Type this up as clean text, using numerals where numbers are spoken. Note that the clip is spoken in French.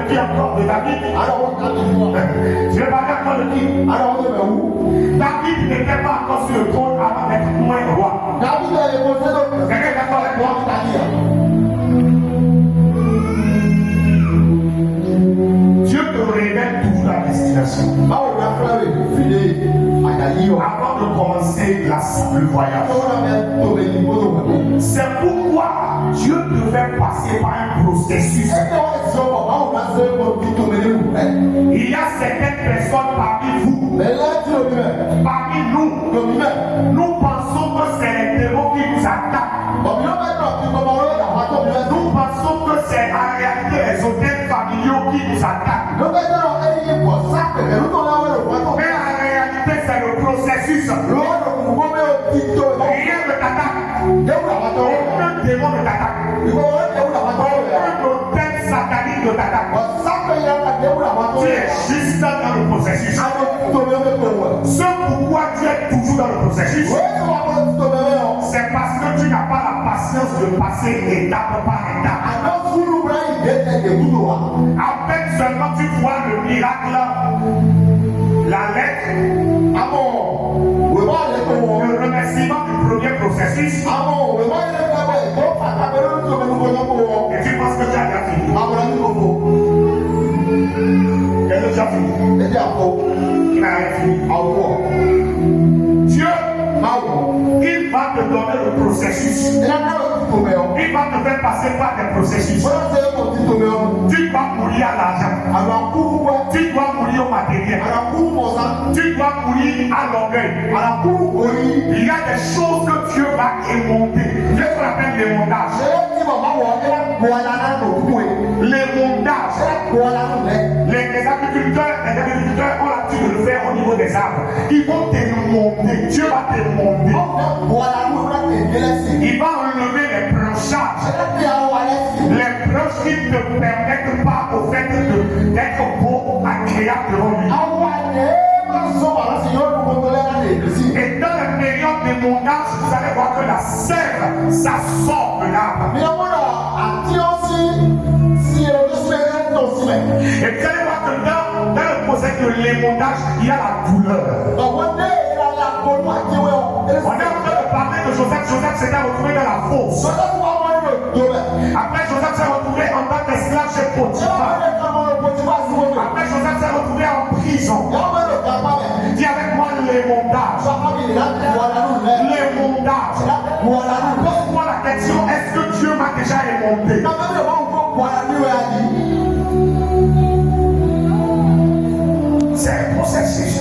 de qui encore? De David. Je vais parler encore de qui? David n'était pas encore sur le trône avant d'être moins roi. Quelqu'un est d'accord avec moi? Dieu te révèle toujours la destination. Avant de commencer le voyage. C'est pourquoi Dieu te fait passer par un processus. Il y a certaines personnes parmi vous, parmi nous, nous pensons que c'est les démons qui nous attaquent. Nous pensons que c'est en réalité les hôtels familiaux qui nous attaquent. Mais en réalité, c'est le processus. Rien ne t'attaque. Aucun démon ne t'attaque. Aucun hôtel satanique ne t'attaque. Tu es juste dans le processus. Ce pourquoi tu es toujours dans le processus, c'est parce que tu n'as pas la patience de passer étape par étape. Avec seulement tu vois le miracle, la lettre, le remerciement du premier processus, et tu penses que tu as déjà fini. Qu'est-ce que tu as fini? Il n'a rien fini. Dieu, il va te donner le processus. Il va te faire passer par des processus. Tu dois mourir à l'argent. Tu dois mourir au matériel. Tu dois mourir à l'orgueil. Il y a des choses que Dieu va émonter. Dieu appelle l'émontage. L'émontage. Les agriculteurs ont l'habitude de le faire au niveau des arbres. Ils vont te monter. Dieu va te monter. Il va enlever les branchages. Les branches qui ne te permettent pas au fait d'être beau, agréable devant lui. Et dans la période des montages, vous allez voir que la sève, ça sort de l'arbre. Et vous allez voir que dans le procès de l'émondage, il y a la douleur. On est en train de parler de Joseph. Joseph s'était retrouvé dans la fosse. Après, Joseph s'est retrouvé en tant qu'esclave chez Potiphar. Après, Joseph s'est retrouvé en prison. Dis avec moi l'émondage. L'émondage. Pose-moi la question, est-ce que Dieu m'a déjà émondé? C'est un processus.